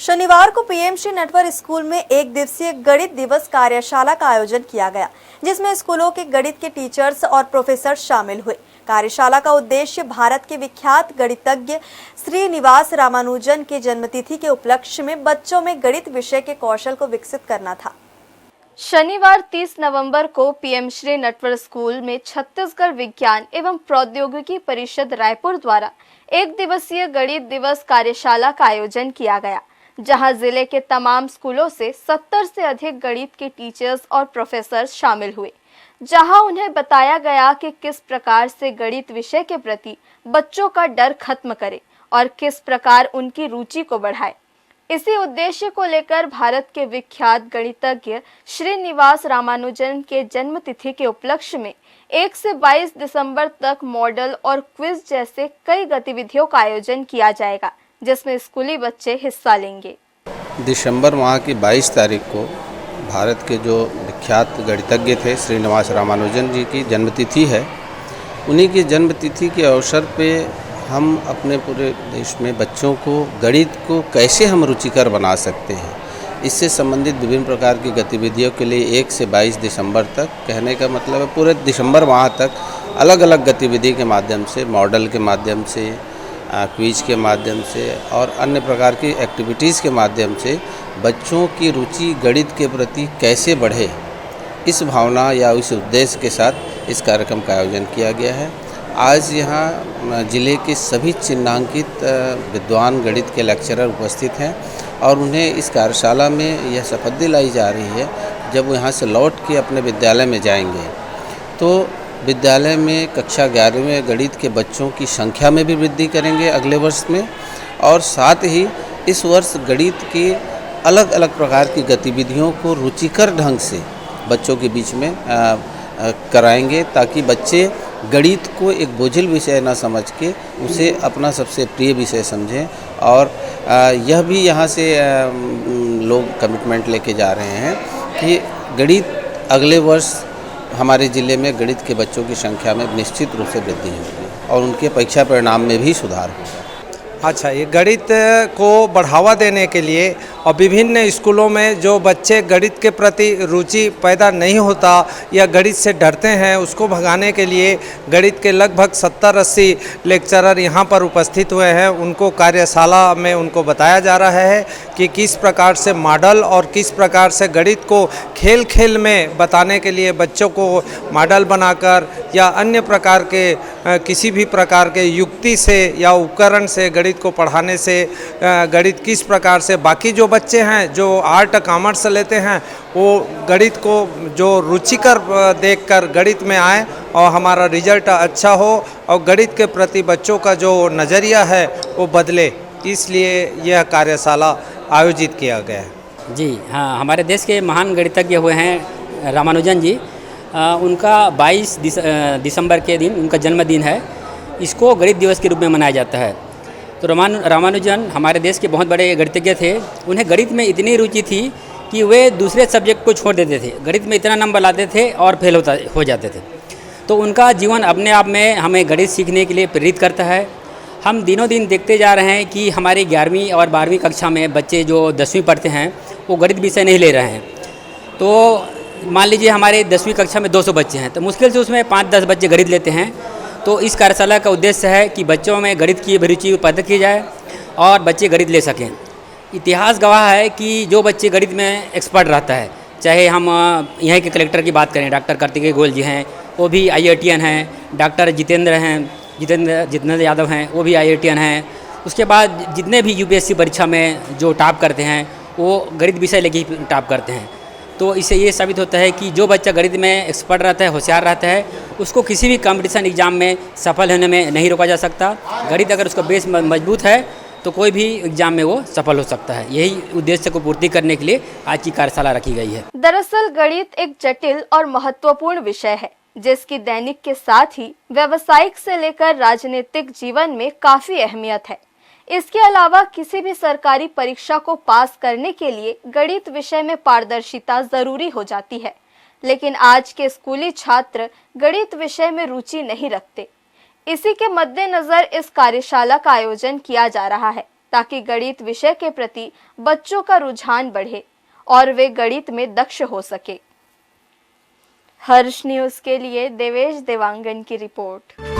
शनिवार को पीएमश्री नटवर स्कूल में एक दिवसीय गणित दिवस कार्यशाला का आयोजन किया गया, जिसमें स्कूलों के गणित के टीचर्स और प्रोफेसर शामिल हुए। कार्यशाला का उद्देश्य भारत के विख्यात गणितज्ञ श्रीनिवास रामानुजन के जन्मतिथि के उपलक्ष्य में बच्चों में गणित विषय के कौशल को विकसित करना था। शनिवार 30 नवंबर को पीएमश्री नटवर स्कूल में छत्तीसगढ़ विज्ञान एवं प्रौद्योगिकी परिषद रायपुर द्वारा एक दिवसीय गणित दिवस कार्यशाला का आयोजन किया गया, जहां जिले के तमाम स्कूलों से 70 से अधिक गणित के टीचर्स और प्रोफेसर शामिल हुए, जहां उन्हें बताया गया कि किस प्रकार से गणित विषय के प्रति बच्चों का डर खत्म करें और किस प्रकार उनकी रुचि को बढ़ाए। इसी उद्देश्य को लेकर भारत के विख्यात गणितज्ञ श्रीनिवास रामानुजन के जन्मतिथि के उपलक्ष्य में 1 से 22 दिसंबर तक मॉडल और क्विज जैसे कई गतिविधियों का आयोजन किया जाएगा, जिसमें स्कूली बच्चे हिस्सा लेंगे। दिसंबर माह की 22 तारीख को भारत के जो विख्यात गणितज्ञ थे श्रीनिवास रामानुजन जी की जन्मतिथि है। उन्हीं की जन्मतिथि के अवसर पे हम अपने पूरे देश में बच्चों को गणित को कैसे हम रुचिकर बना सकते हैं, इससे संबंधित विभिन्न प्रकार की गतिविधियों के लिए 1 से 22 दिसंबर तक, कहने का मतलब है पूरे दिसंबर माह तक अलग अलग गतिविधि के माध्यम से, मॉडल के माध्यम से, क्विज के माध्यम से और अन्य प्रकार की एक्टिविटीज़ के माध्यम से बच्चों की रुचि गणित के प्रति कैसे बढ़े, इस भावना या इस उद्देश्य के साथ इस कार्यक्रम का आयोजन किया गया है। आज यहाँ जिले के सभी चिन्हांकित विद्वान गणित के लेक्चरर उपस्थित हैं और उन्हें इस कार्यशाला में यह शपथ दिलाई जा रही है, जब वो यहाँ से लौट के अपने विद्यालय में जाएंगे तो विद्यालय में कक्षा 11 में गणित के बच्चों की संख्या में भी वृद्धि करेंगे अगले वर्ष में, और साथ ही इस वर्ष गणित की अलग अलग प्रकार की गतिविधियों को रुचिकर ढंग से बच्चों के बीच में कराएंगे, ताकि बच्चे गणित को एक बोझिल विषय न समझ के उसे अपना सबसे प्रिय विषय समझें। और यह भी यहाँ से लोग कमिटमेंट लेके जा रहे हैं कि गणित अगले वर्ष हमारे ज़िले में गणित के बच्चों की संख्या में निश्चित रूप से वृद्धि होगी और उनके परीक्षा परिणाम में भी सुधार होगा। अच्छा, ये गणित को बढ़ावा देने के लिए और विभिन्न स्कूलों में जो बच्चे गणित के प्रति रुचि पैदा नहीं होता या गणित से डरते हैं, उसको भगाने के लिए गणित के लगभग 70-80 लेक्चरर यहाँ पर उपस्थित हुए हैं। उनको कार्यशाला में उनको बताया जा रहा है कि किस प्रकार से मॉडल और किस प्रकार से गणित को खेल खेल में बताने के लिए बच्चों को मॉडल बनाकर या अन्य प्रकार के किसी भी प्रकार के युक्ति से या उपकरण से गणित को पढ़ाने से गणित किस प्रकार से बाकी जो बच्चे हैं जो आर्ट कॉमर्स लेते हैं वो गणित को जो रुचिकर देखकर गणित में आए और हमारा रिजल्ट अच्छा हो और गणित के प्रति बच्चों का जो नज़रिया है वो बदले, इसलिए यह कार्यशाला आयोजित किया गया है। जी हाँ, हमारे देश के महान गणितज्ञ हुए हैं रामानुजन जी। उनका 22 दिसंबर के दिन उनका जन्मदिन है। इसको गणित दिवस के रूप में मनाया जाता है। तो रामानुजन हमारे देश के बहुत बड़े गणितज्ञ थे। उन्हें गणित में इतनी रुचि थी कि वे दूसरे सब्जेक्ट को छोड़ देते थे, गणित में इतना नंबर लाते थे और फेल हो जाते थे। तो उनका जीवन अपने आप में हमें गणित सीखने के लिए प्रेरित करता है। हम दिनों दिन देखते जा रहे हैं कि हमारी 11वीं और 12वीं कक्षा में बच्चे जो 10वीं पढ़ते हैं वो गणित विषय नहीं ले रहे हैं। तो मान लीजिए हमारे 10वीं कक्षा में 200 बच्चे हैं, तो मुश्किल से उसमें 5-10 बच्चे गणित लेते हैं। तो इस कार्यशाला का उद्देश्य है कि बच्चों में गणित की अभिरुचि पैदा की जाए और बच्चे गणित ले सकें। इतिहास गवाह है कि जो बच्चे गणित में एक्सपर्ट रहता है, चाहे हम यहाँ के कलेक्टर की बात करें, डॉक्टर कार्तिकेय गोयल जी हैं, वो भी IITN हैं, डॉक्टर जितेंद्र यादव हैं, वो भी IITN हैं। उसके बाद जितने भी UPSC परीक्षा में जो टॉप करते हैं वो गणित विषय लेके टॉप करते हैं। तो इससे ये साबित होता है कि जो बच्चा गणित में एक्सपर्ट रहता है, होशियार रहता है, उसको किसी भी कंपटीशन एग्जाम में सफल होने में नहीं रोका जा सकता। गणित अगर उसका बेस मजबूत है तो कोई भी एग्जाम में वो सफल हो सकता है। यही उद्देश्य को पूर्ति करने के लिए आज की कार्यशाला रखी गई है। दरअसल गणित एक जटिल और महत्वपूर्ण विषय है, जिसकी दैनिक के साथ ही व्यावसायिक से लेकर राजनीतिक जीवन में काफी अहमियत है। इसके अलावा किसी भी सरकारी परीक्षा को पास करने के लिए गणित विषय में पारदर्शिता जरूरी हो जाती है, लेकिन आज के स्कूली छात्र गणित विषय में रुचि नहीं रखते। इसी के मद्देनजर इस कार्यशाला का आयोजन किया जा रहा है, ताकि गणित विषय के प्रति बच्चों का रुझान बढ़े और वे गणित में दक्ष हो सके। हर्ष न्यूज़ के लिए देवेश देवांगन की रिपोर्ट।